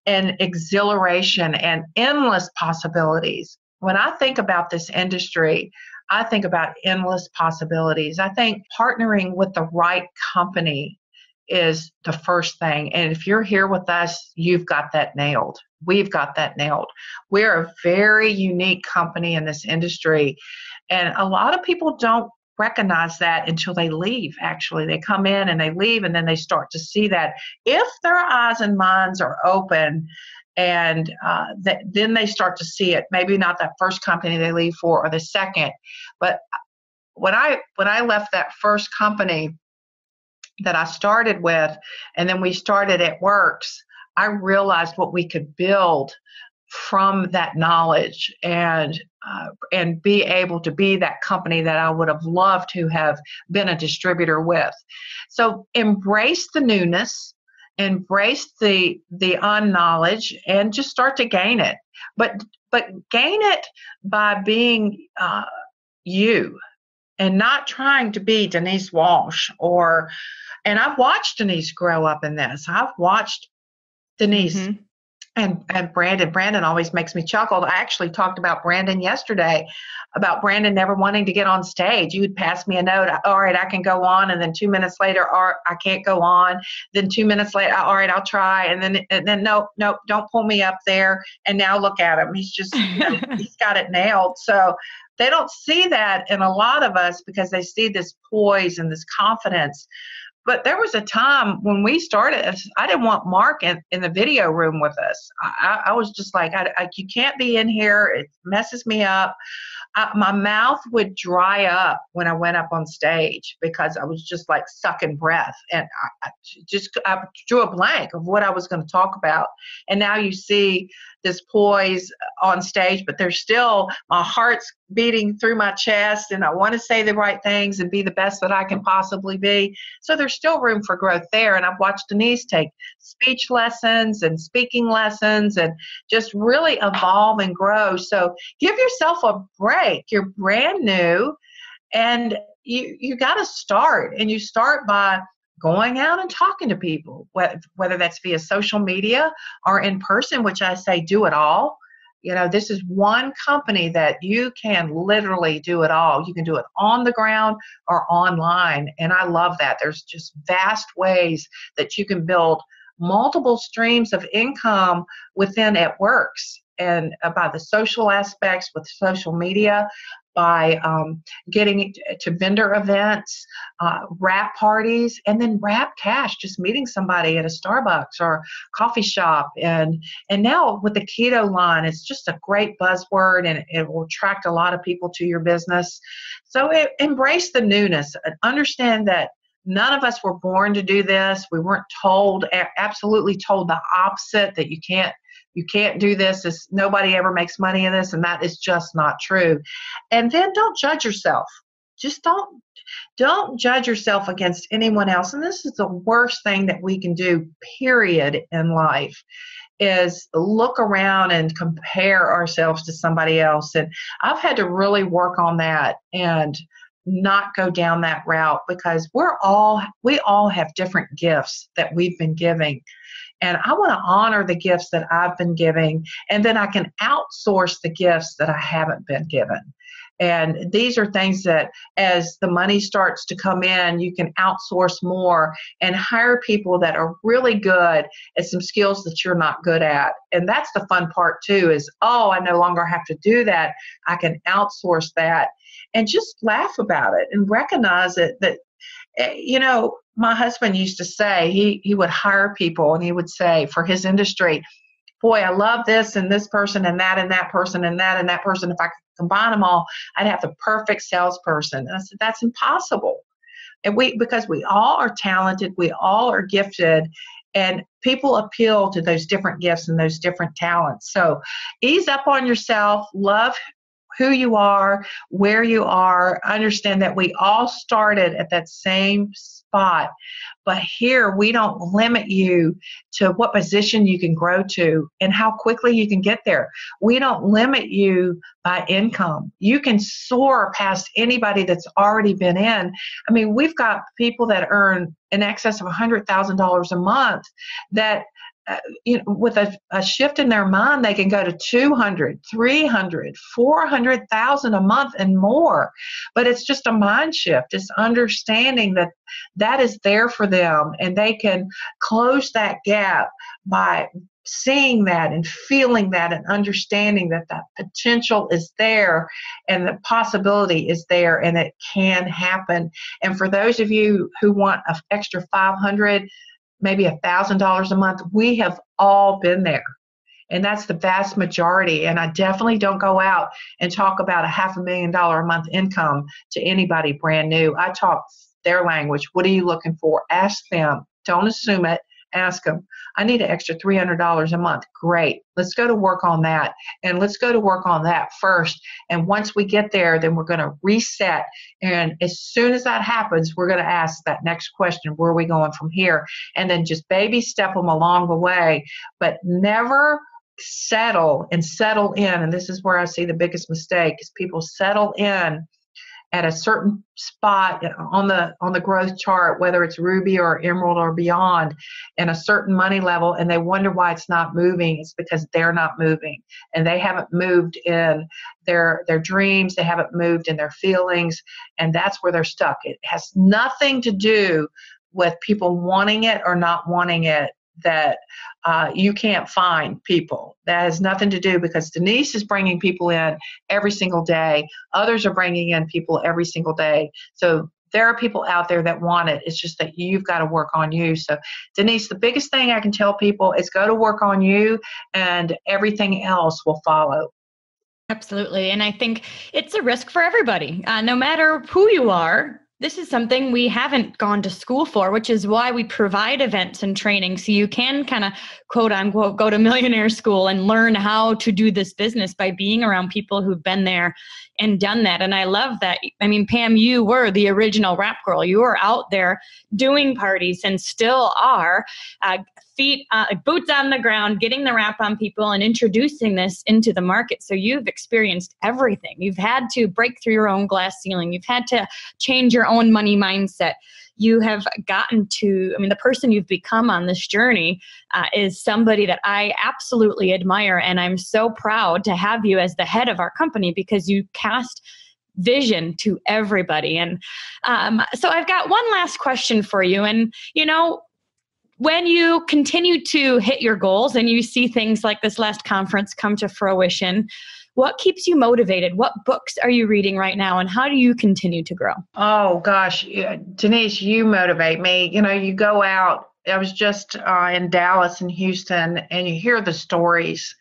and exhilaration and endless possibilities. When I think about this industry, I think about endless possibilities. I think partnering with the right company is the first thing. And if you're here with us, you've got that nailed. We've got that nailed. We're a very unique company in this industry. And a lot of people don't recognize that until they leave. Actually, they come in and they leave, and then they start to see that if their eyes and minds are open, and then they start to see it. Maybe not that first company they leave for, or the second. But when I left that first company that I started with, and then we started It Works, I realized what we could build from that knowledge, and be able to be that company that I would have loved to have been a distributor with. So embrace the newness, embrace the unknowledge, and just start to gain it. but gain it by being you, and not trying to be Denise Walsh. And I've watched Denise grow up in this. I've watched Denise and Brandon. Brandon always makes me chuckle. I actually talked about Brandon yesterday, about Brandon never wanting to get on stage. You would pass me a note, all right, I can go on, and then 2 minutes later, I can't go on. Then 2 minutes later, all right, I'll try, and then nope, don't pull me up there. And now look at him. He's just, he's got it nailed. So they don't see that in a lot of us, because they see this poise and this confidence. But there was a time when we started, I didn't want Mark in the video room with us. I was just like, you can't be in here. It messes me up. My mouth would dry up when I went up on stage, because I was just like sucking breath. And I drew a blank of what I was going to talk about. And now you see this poise on stage, but there's still, my heart's beating through my chest, and I want to say the right things and be the best that I can possibly be. So there's still room for growth there. And I've watched Denise take speech lessons and speaking lessons and just really evolve and grow. So give yourself a break. You're brand new, and you got to start. And you start by going out and talking to people, whether that's via social media or in person, which I say do it all. You know, this is one company that you can literally do it all. You can do it on the ground or online. And I love that. There's just vast ways that you can build multiple streams of income within It Works. And by the social aspects with social media, by getting to vendor events, wrap parties, and then wrap cash, just meeting somebody at a Starbucks or coffee shop. And now with the keto line, it's just a great buzzword, and it will attract a lot of people to your business. So embrace the newness. Understand that none of us were born to do this. We weren't absolutely told the opposite, that you can't do this. Nobody ever makes money in this, and that is just not true. And then don't judge yourself. Just don't judge yourself against anyone else. And this is the worst thing that we can do, period, in life, is look around and compare ourselves to somebody else. And I've had to really work on that and not go down that route, because we all have different gifts that we've been giving. And I want to honor the gifts that I've been giving, and then I can outsource the gifts that I haven't been given. And these are things that, as the money starts to come in, you can outsource more and hire people that are really good at some skills that you're not good at. And that's the fun part too, is, I no longer have to do that. I can outsource that, and just laugh about it and recognize it. That, my husband used to say, he would hire people, and he would say, for his industry, boy, I love this and this person and that person and that person. If I could combine them all, I'd have the perfect salesperson. And I said, that's impossible. And because we all are talented, we all are gifted, and people appeal to those different gifts and those different talents. So ease up on yourself, love who you are, where you are. Understand that we all started at that same spot, but here we don't limit you to what position you can grow to and how quickly you can get there. We don't limit you by income. You can soar past anybody that's already been in. I mean, we've got people that earn in excess of $100,000 a month that with a shift in their mind, they can go to 200, 300, 400,000 a month and more. But it's just a mind shift. It's understanding that that is there for them, and they can close that gap by seeing that and feeling that and understanding that that potential is there and the possibility is there, and it can happen. And for those of you who want an extra $500, maybe $1,000 a month, we have all been there. And that's the vast majority. And I definitely don't go out and talk about a $500,000 a month income to anybody brand new. I talk their language. What are you looking for? Ask them. Don't assume it. Ask them. I need an extra $300 a month. Great. Let's go to work on that. And let's go to work on that first. And once we get there, then we're going to reset. And as soon as that happens, we're going to ask that next question, where are we going from here? And then just baby step them along the way, but never settle in. And this is where I see the biggest mistake is people settle in at a certain spot on the growth chart, whether it's ruby or emerald or beyond, and a certain money level, and they wonder why it's not moving. It's because they're not moving, and they haven't moved in their dreams. They haven't moved in their feelings, and that's where they're stuck. It has nothing to do with people wanting it or not wanting it, that you can't find people. That has nothing to do, because Denise is bringing people in every single day. Others are bringing in people every single day. So there are people out there that want it. It's just that you've got to work on you. So Denise, the biggest thing I can tell people is go to work on you, and everything else will follow. Absolutely. And I think it's a risk for everybody, no matter who you are. This is something we haven't gone to school for, which is why we provide events and training. So you can kind of, quote unquote, go to millionaire school and learn how to do this business by being around people who've been there and done that. And I love that. I mean, Pam, you were the original rap girl. You were out there doing parties and still are. Boots on the ground, getting the rap on people and introducing this into the market. So you've experienced everything. You've had to break through your own glass ceiling. You've had to change your own money mindset. You have gotten to, the person you've become on this journey is somebody that I absolutely admire. And I'm so proud to have you as the head of our company, because you cast vision to everybody. And so I've got one last question for you. And, when you continue to hit your goals and you see things like this last conference come to fruition, what keeps you motivated? What books are you reading right now, and how do you continue to grow? Oh, gosh, Denise, you motivate me. You go out. I was just in Dallas and Houston, and you hear the stories.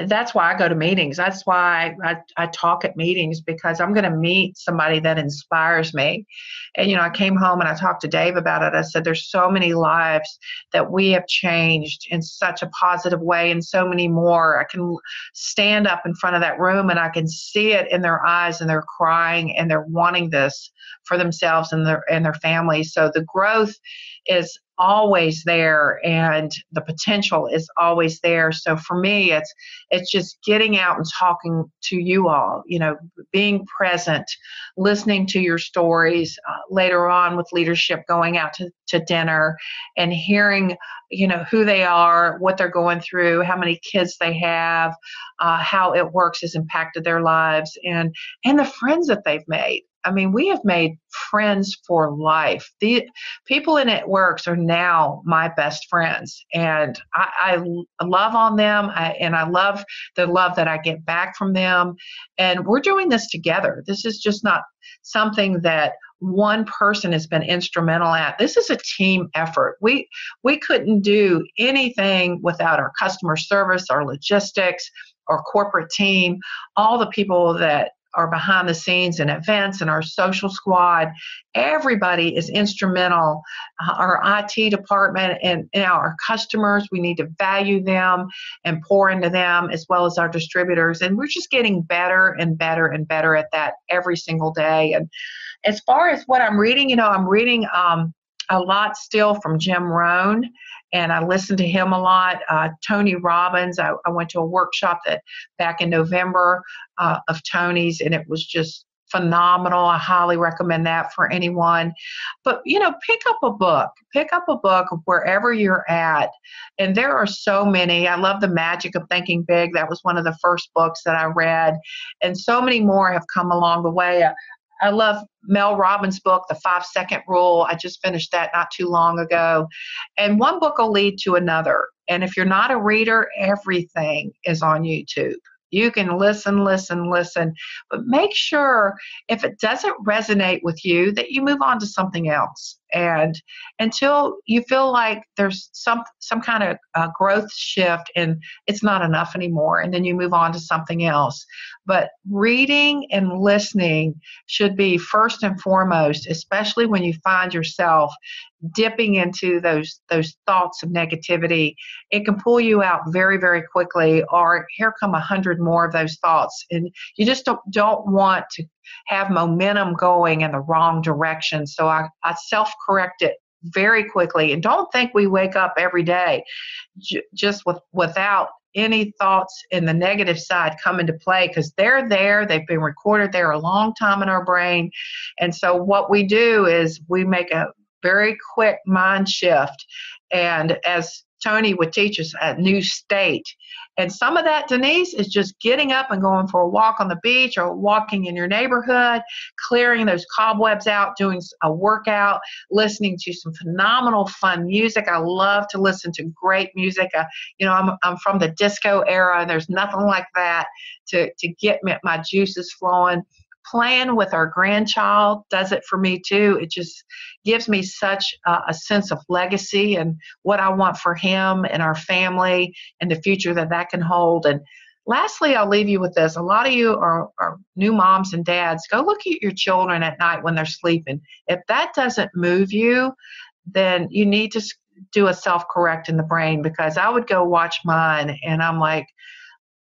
That's why I go to meetings. That's why I talk at meetings, because I'm going to meet somebody that inspires me. And, I came home and I talked to Dave about it. I said, there's so many lives that we have changed in such a positive way, and so many more. I can stand up in front of that room and I can see it in their eyes, and they're crying and they're wanting this for themselves and their families. So the growth is always there, and the potential is always there. So for me, it's just getting out and talking to you all, being present, listening to your stories, later on with leadership, going out to dinner and hearing, who they are, what they're going through, how many kids they have, how it works has impacted their lives, and the friends that they've made. We have made friends for life. The people in It Works are now my best friends, and I love on them, and I love the love that I get back from them. And we're doing this together. This is just not something that one person has been instrumental at. This is a team effort. We couldn't do anything without our customer service, our logistics, our corporate team, all the people that are behind the scenes and events, and our social squad. Everybody is instrumental. Our IT department and our customers, we need to value them and pour into them, as well as our distributors. And we're just getting better and better and better at that every single day. And as far as what I'm reading, I'm reading a lot still from Jim Rohn, and I listen to him a lot. Tony Robbins, I went to a workshop back in November of Tony's, and it was just phenomenal. I highly recommend that for anyone. But, pick up a book wherever you're at. And there are so many. I love The Magic of Thinking Big. That was one of the first books that I read. And so many more have come along the way. I love Mel Robbins' book, The 5-Second Rule. I just finished that not too long ago. And one book will lead to another. And if you're not a reader, everything is on YouTube. You can listen, but make sure if it doesn't resonate with you that you move on to something else. And until you feel like there's some kind of growth shift and it's not enough anymore, and then you move on to something else. But reading and listening should be first and foremost, especially when you find yourself dipping into those thoughts of negativity. It can pull you out very, very quickly, or here come 100 more of those thoughts. And you just don't want to have momentum going in the wrong direction. So I self-correct it very quickly. And don't think we wake up every day just without any thoughts in the negative side come into play, because they're there. They've been recorded there a long time in our brain. And so what we do is we make a very quick mind shift. And as Tony would teach us, a new state. And some of that, Denise, is just getting up and going for a walk on the beach or walking in your neighborhood, clearing those cobwebs out, doing a workout, listening to some phenomenal fun music. I love to listen to great music. I'm from the disco era, and there's nothing like that to get my juices flowing. Playing with our grandchild does it for me too. It just gives me such a sense of legacy and what I want for him and our family and the future that can hold. And lastly, I'll leave you with this. A lot of you are new moms and dads. Go look at your children at night when they're sleeping. If that doesn't move you, then you need to do a self-correct in the brain, because I would go watch mine and I'm like,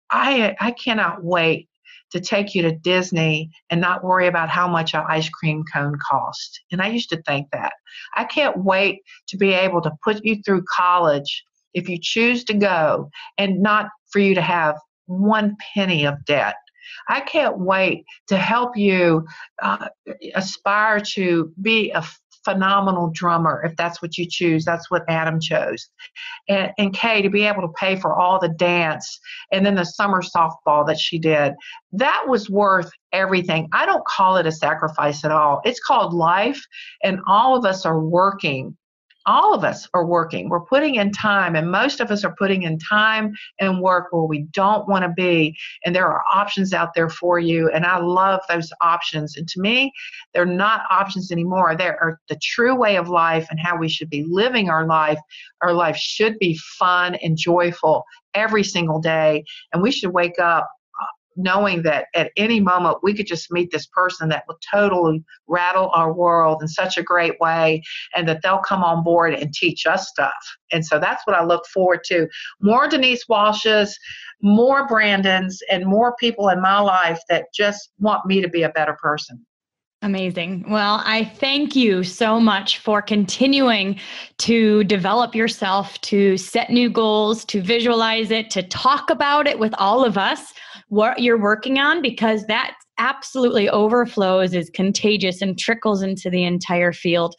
I cannot wait to take you to Disney and not worry about how much an ice cream cone cost. And I used to think that. I can't wait to be able to put you through college if you choose to go, and not for you to have one penny of debt. I can't wait to help you aspire to be a phenomenal drummer if that's what you choose. That's what Adam chose. And Kay, to be able to pay for all the dance and then the summer softball that she did. That was worth everything. I don't call it a sacrifice at all. It's called life, and all of us are working. All of us are working. We're putting in time, and most of us are putting in time and work where we don't want to be. And there are options out there for you. And I love those options. And to me, they're not options anymore. They are the true way of life and how we should be living our life. Our life should be fun and joyful every single day. And we should wake up knowing that at any moment we could just meet this person that will totally rattle our world in such a great way, and that they'll come on board and teach us stuff. And so that's what I look forward to. More Denise Walshes, more Brandons, and more people in my life that just want me to be a better person. Amazing. Well, I thank you so much for continuing to develop yourself, to set new goals, to visualize it, to talk about it with all of us, what you're working on, because that absolutely overflows, is contagious, and trickles into the entire field.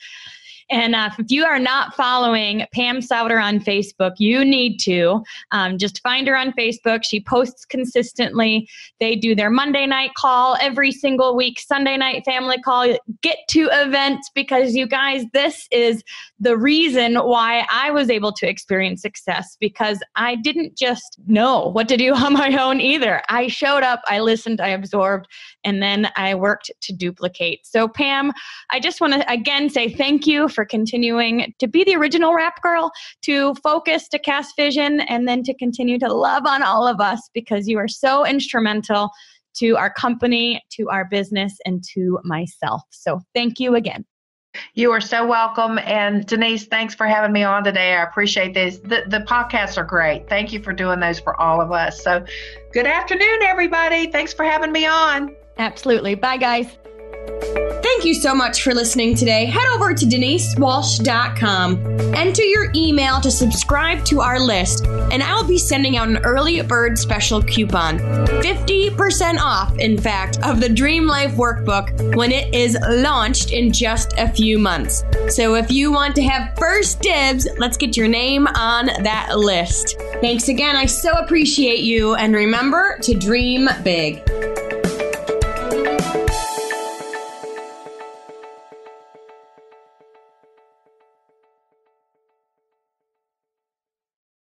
And if you are not following Pam Sowder on Facebook, you need to. Just find her on Facebook. She posts consistently. They do their Monday night call every single week, Sunday night family call. Get to events, because you guys, this is the reason why I was able to experience success, because I didn't just know what to do on my own either. I showed up, I listened, I absorbed, and then I worked to duplicate. So Pam, I just want to again say thank you for continuing to be the original rap girl, to focus, to cast vision, and then to continue to love on all of us, because you are so instrumental to our company, to our business, and to myself. So thank you again. You are so welcome. And Denise, thanks for having me on today. I appreciate this. The podcasts are great. Thank you for doing those for all of us. So good afternoon, everybody. Thanks for having me on. Absolutely. Bye, guys. Thank you so much for listening today. Head over to denisewalsh.com. Enter your email to subscribe to our list, and I will be sending out an early bird special coupon. 50% off, in fact, of the Dream Life Workbook when it is launched in just a few months. So if you want to have first dibs, let's get your name on that list. Thanks again. I so appreciate you. And remember to dream big.